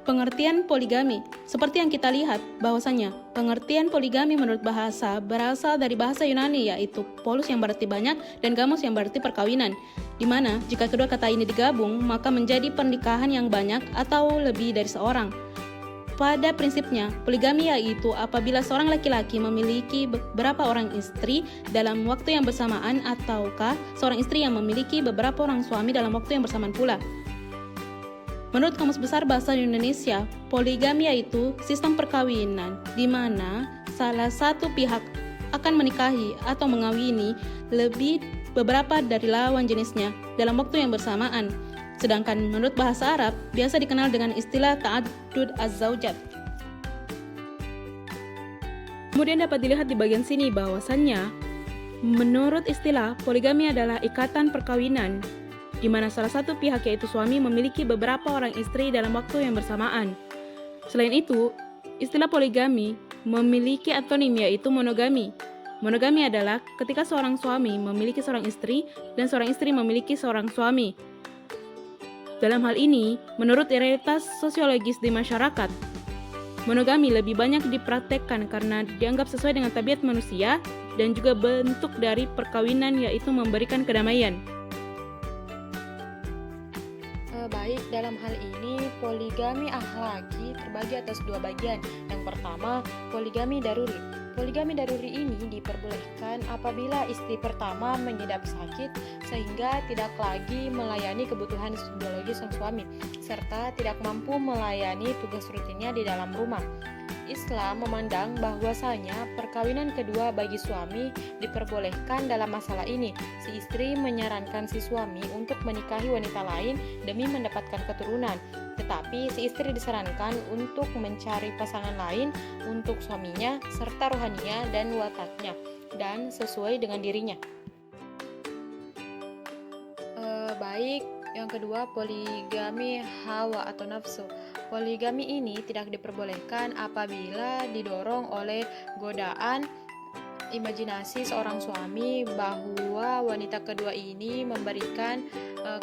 Pengertian poligami. Seperti yang kita lihat, bahwasanya pengertian poligami menurut bahasa berasal dari bahasa Yunani, yaitu polos yang berarti banyak dan gamos yang berarti perkawinan. Di mana jika kedua kata ini digabung, maka menjadi pernikahan yang banyak atau lebih dari seorang. Pada prinsipnya, poligami yaitu apabila seorang laki-laki memiliki beberapa orang istri dalam waktu yang bersamaan, ataukah seorang istri yang memiliki beberapa orang suami dalam waktu yang bersamaan pula. Menurut Kamus Besar Bahasa Indonesia, poligami yaitu sistem perkawinan di mana salah satu pihak akan menikahi atau mengawini lebih beberapa dari lawan jenisnya dalam waktu yang bersamaan. Sedangkan menurut bahasa Arab, biasa dikenal dengan istilah ta'addud az-zaujat. Kemudian dapat dilihat di bagian sini bahwasannya, menurut istilah, poligami adalah ikatan perkawinan di mana salah satu pihak yaitu suami memiliki beberapa orang istri dalam waktu yang bersamaan. Selain itu, istilah poligami memiliki antonim yaitu monogami. Monogami adalah ketika seorang suami memiliki seorang istri dan seorang istri memiliki seorang suami. Dalam hal ini, menurut realitas sosiologis di masyarakat, monogami lebih banyak dipraktekkan karena dianggap sesuai dengan tabiat manusia dan juga bentuk dari perkawinan yaitu memberikan kedamaian. Baik, dalam hal ini poligami akhlaki terbagi atas dua bagian. Yang pertama, poligami daruri. Poligami daruri ini diperbolehkan apabila istri pertama mengidap sakit sehingga tidak lagi melayani kebutuhan biologis sang suami, serta tidak mampu melayani tugas rutinnya di dalam rumah. Islam memandang bahwasanya perkawinan kedua bagi suami diperbolehkan dalam masalah ini. Si istri menyarankan si suami untuk menikahi wanita lain demi mendapatkan keturunan, tetapi si istri disarankan untuk mencari pasangan lain untuk suaminya serta rohaninya dan wataknya dan sesuai dengan dirinya. Baik, yang kedua, poligami hawa atau nafsu. Poligami ini tidak diperbolehkan apabila didorong oleh godaan imajinasi seorang suami bahwa wanita kedua ini memberikan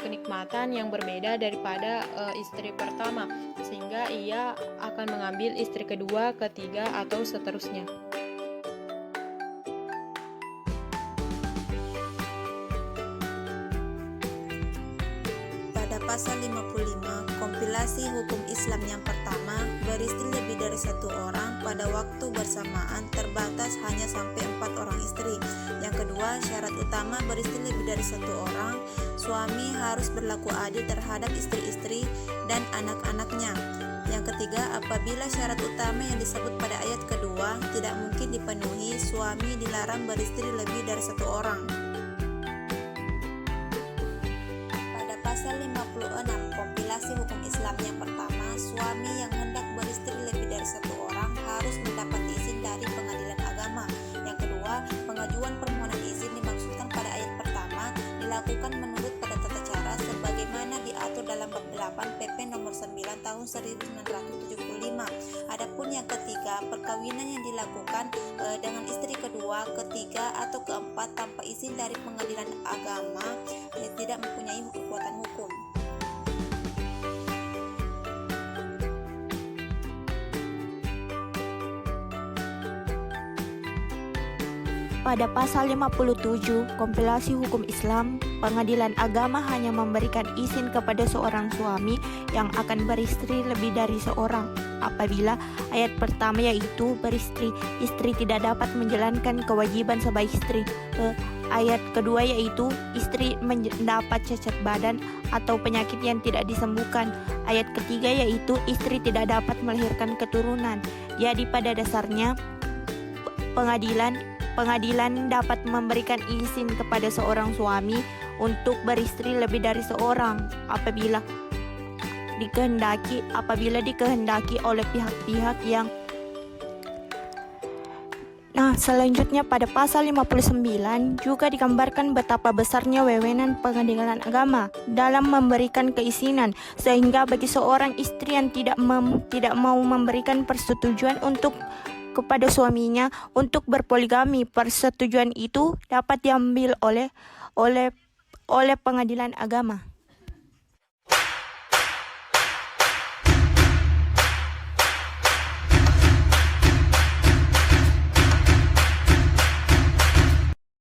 kenikmatan yang berbeda daripada istri pertama, sehingga ia akan mengambil istri kedua, ketiga, atau seterusnya. Pasal 55, kompilasi hukum Islam yang pertama, beristri lebih dari satu orang pada waktu bersamaan terbatas hanya sampai 4 orang istri. Yang kedua, syarat utama beristri lebih dari satu orang, suami harus berlaku adil terhadap istri-istri dan anak-anaknya. Yang ketiga, apabila syarat utama yang disebut pada ayat kedua tidak mungkin dipenuhi, suami dilarang beristri lebih dari satu orang. Pasal 56, kompilasi hukum Islam yang pertama, suami yang hendak beristri lebih dari satu orang harus mendapat izin dari pengadilan agama. Yang kedua, pengajuan permohonan izin dimaksudkan pada ayat pertama dilakukan menurut pada tata cara sebagaimana diatur dalam bab 8 PP nomor 9 tahun 1975. Adapun yang ketiga, perkawinan yang dilakukan dengan istri kedua, ketiga, atau keempat tanpa izin dari pengadilan agama tidak mempunyai kekuatan hukum. Pada pasal 57, kompilasi hukum Islam, pengadilan agama hanya memberikan izin kepada seorang suami yang akan beristri lebih dari seorang apabila ayat pertama yaitu beristri, istri tidak dapat menjalankan kewajiban sebagai istri. Ayat kedua yaitu istri mendapat cacat badan atau penyakit yang tidak disembuhkan. Ayat ketiga yaitu istri tidak dapat melahirkan keturunan. Jadi pada dasarnya pengadilan dapat memberikan izin kepada seorang suami untuk beristri lebih dari seorang apabila dikehendaki oleh pihak-pihak yang. Nah, selanjutnya pada pasal 59 juga digambarkan betapa besarnya wewenang pengadilan agama dalam memberikan keizinan, sehingga bagi seorang istri yang tidak mau memberikan persetujuan kepada suaminya untuk berpoligami, persetujuan itu dapat diambil oleh pengadilan agama.